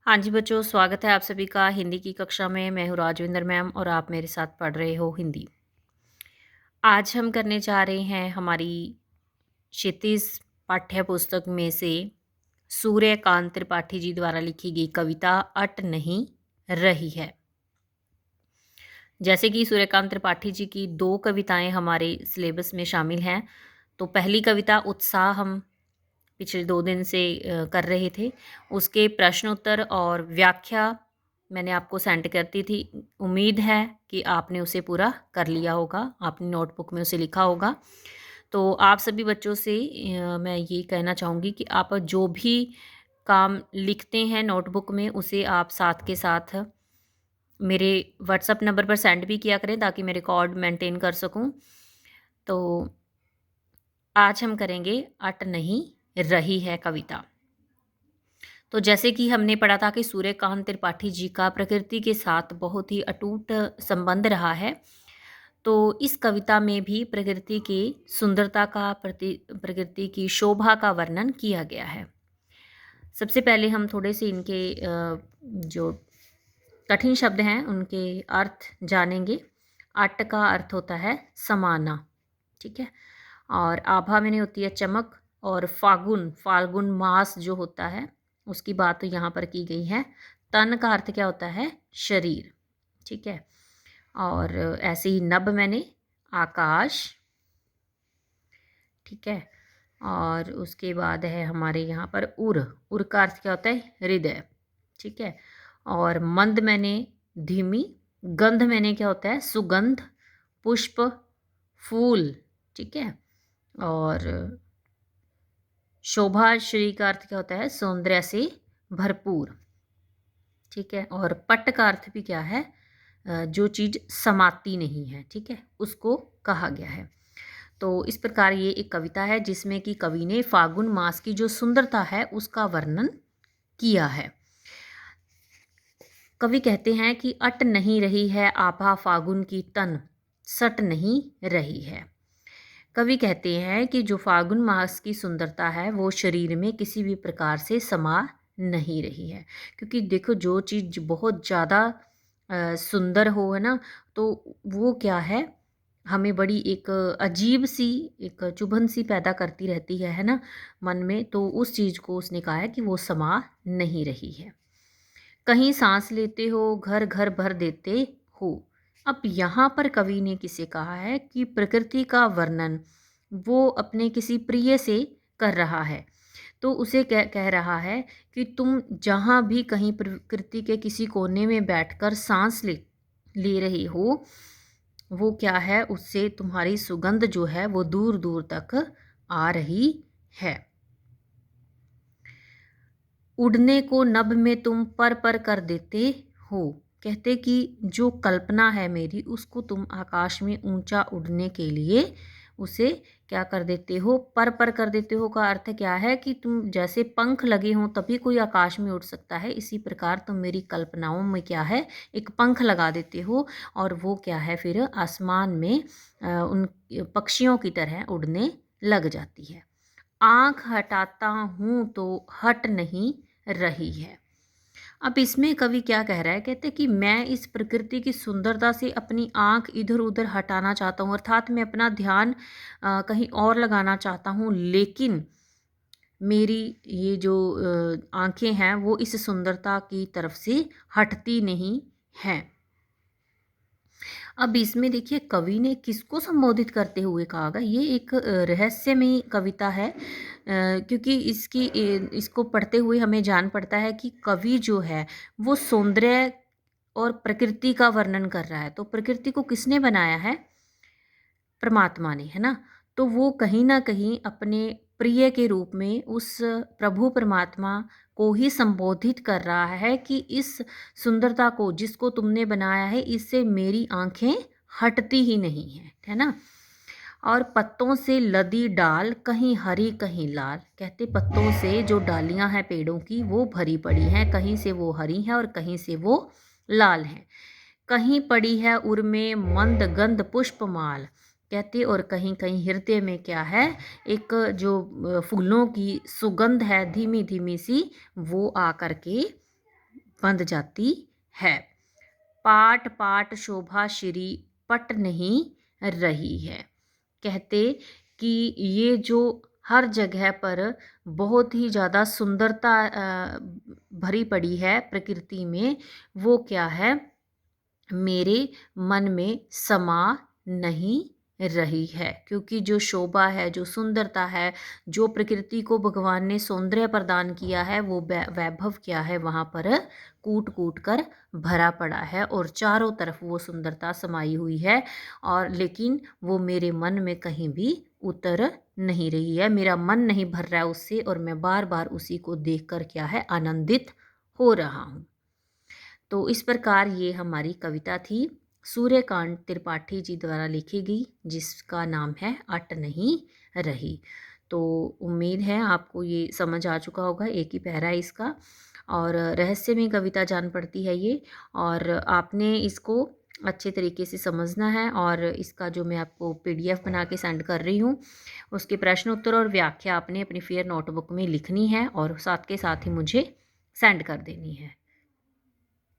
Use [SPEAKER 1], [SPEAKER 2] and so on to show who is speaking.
[SPEAKER 1] हाँ जी बच्चों, स्वागत है आप सभी का हिंदी की कक्षा में। मैं हूँ राजविंदर मैम और आप मेरे साथ पढ़ रहे हो हिंदी। आज हम करने जा रहे हैं हमारी क्षितिज पाठ्य पुस्तक में से सूर्यकांत त्रिपाठी जी द्वारा लिखी गई कविता अट नहीं रही है। जैसे कि सूर्यकांत त्रिपाठी जी की 2 कविताएं हमारे सिलेबस में शामिल हैं। तो पहली कविता उत्साह हम पिछले 2 दिन से कर रहे थे। उसके प्रश्न उत्तर और व्याख्या मैंने आपको सेंड करती थी। उम्मीद है कि आपने उसे पूरा कर लिया होगा, आपने नोटबुक में उसे लिखा होगा। तो आप सभी बच्चों से मैं ये कहना चाहूँगी कि आप जो भी काम लिखते हैं नोटबुक में, उसे आप साथ के साथ मेरे व्हाट्सएप नंबर पर सेंड भी किया करें ताकि मैं रिकॉर्ड मेंटेन कर सकूँ। तो आज हम करेंगे अट नहीं रही है कविता। तो जैसे कि हमने पढ़ा था कि सूर्यकांत त्रिपाठी जी का प्रकृति के साथ बहुत ही अटूट संबंध रहा है। तो इस कविता में भी प्रकृति की सुंदरता का प्रकृति की शोभा का वर्णन किया गया है। सबसे पहले हम थोड़े से इनके जो कठिन शब्द हैं उनके अर्थ जानेंगे। अट का अर्थ होता है समाना, ठीक है। और आभा मैंने होती है चमक, और फागुन फाल्गुन मास जो होता है उसकी बात तो यहाँ पर की गई है। तन का अर्थ क्या होता है? शरीर, ठीक है। और ऐसे ही नभ मैंने आकाश, ठीक है। और उसके बाद है हमारे यहाँ पर उर, उर का अर्थ क्या होता है? हृदय, ठीक है। और मंद मैंने धीमी, गंध मैंने क्या होता है? सुगंध, पुष्प, फूल, ठीक है। और शोभा श्री का अर्थ क्या होता है? सौंदर्य से भरपूर, ठीक है। और पट का अर्थ भी क्या है? जो चीज़ समाती नहीं है, ठीक है, उसको कहा गया है। तो इस प्रकार ये एक कविता है जिसमें कि कवि ने फागुन मास की जो सुंदरता है उसका वर्णन किया है। कवि कहते हैं कि अट नहीं रही है आभा फागुन की तन, सट नहीं रही है। कवि कहते हैं कि जो फागुन मास की सुंदरता है वो शरीर में किसी भी प्रकार से समा नहीं रही है। क्योंकि देखो, जो चीज़ बहुत ज़्यादा सुंदर हो, है ना, तो वो क्या है, हमें बड़ी एक अजीब सी, एक चुभन सी पैदा करती रहती है ना, मन में। तो उस चीज़ को उसने कहा है कि वो समा नहीं रही है। कहीं सांस लेते हो घर घर भर देते हो। अब यहाँ पर कवि ने किसे कहा है कि प्रकृति का वर्णन वो अपने किसी प्रिय से कर रहा है। तो उसे कह रहा है कि तुम जहाँ भी कहीं प्रकृति के किसी कोने में बैठकर सांस ले रही हो, वो क्या है, उससे तुम्हारी सुगंध जो है वो दूर दूर तक आ रही है। उड़ने को नभ में तुम पर कर देते हो। कहते कि जो कल्पना है मेरी उसको तुम आकाश में ऊंचा उड़ने के लिए उसे क्या कर देते हो? पर कर देते हो का अर्थ क्या है कि तुम जैसे पंख लगे हों तभी कोई आकाश में उड़ सकता है, इसी प्रकार तुम मेरी कल्पनाओं में क्या है, एक पंख लगा देते हो और वो क्या है, फिर आसमान में उन पक्षियों की तरह उड़ने लग जाती है। आँख हटाता हूँ तो हट नहीं रही है। अब इसमें कवि क्या कह रहा है? कहते कि मैं इस प्रकृति की सुंदरता से अपनी आँख इधर उधर हटाना चाहता हूँ, अर्थात मैं अपना ध्यान कहीं और लगाना चाहता हूँ, लेकिन मेरी ये जो आँखें हैं वो इस सुंदरता की तरफ से हटती नहीं हैं। अब इसमें देखिए कवि ने किसको संबोधित करते हुए कहा गया, ये एक रहस्यमयी कविता है। क्योंकि इसको पढ़ते हुए हमें जान पड़ता है कि कवि जो है वो सौंदर्य और प्रकृति का वर्णन कर रहा है। तो प्रकृति को किसने बनाया है? परमात्मा ने, है ना। तो वो कहीं ना कहीं अपने प्रिय के रूप में उस प्रभु परमात्मा को ही संबोधित कर रहा है कि इस सुंदरता को जिसको तुमने बनाया है इससे मेरी आंखें हटती ही नहीं है ना। और पत्तों से लदी डाल कहीं हरी कहीं लाल। कहते पत्तों से जो डालियां हैं पेड़ों की वो भरी पड़ी हैं, कहीं से वो हरी हैं और कहीं से वो लाल हैं। कहीं पड़ी है उर में मंद गंध पुष्पमाल। कहते और कहीं कहीं हृदय में क्या है, एक जो फूलों की सुगंध है धीमी धीमी सी, वो आ कर के बंध जाती है। पाट पाट शोभा श्री पट नहीं रही है। कहते कि ये जो हर जगह पर बहुत ही ज़्यादा सुंदरता भरी पड़ी है प्रकृति में, वो क्या है, मेरे मन में समा नहीं रही है। क्योंकि जो शोभा है, जो सुंदरता है, जो प्रकृति को भगवान ने सौंदर्य प्रदान किया है, वो वैभव क्या है, वहाँ पर कूट कूट कर भरा पड़ा है और चारों तरफ वो सुंदरता समाई हुई है। और लेकिन वो मेरे मन में कहीं भी उतर नहीं रही है, मेरा मन नहीं भर रहा है उससे, और मैं बार बार उसी को देखकर क्या है, आनंदित हो रहा हूँ। तो इस प्रकार ये हमारी कविता थी, सूर्यकांत त्रिपाठी जी द्वारा लिखी गई, जिसका नाम है अट नहीं रही। तो उम्मीद है आपको ये समझ आ चुका होगा, एक ही पैरा है इसका, और रहस्यमय कविता जान पड़ती है ये, और आपने इसको अच्छे तरीके से समझना है। और इसका जो मैं आपको PDF बना के सेंड कर रही हूँ, उसके प्रश्न उत्तर और व्याख्या आपने अपनी फेयर नोटबुक में लिखनी है और साथ के साथ ही मुझे सेंड कर देनी है।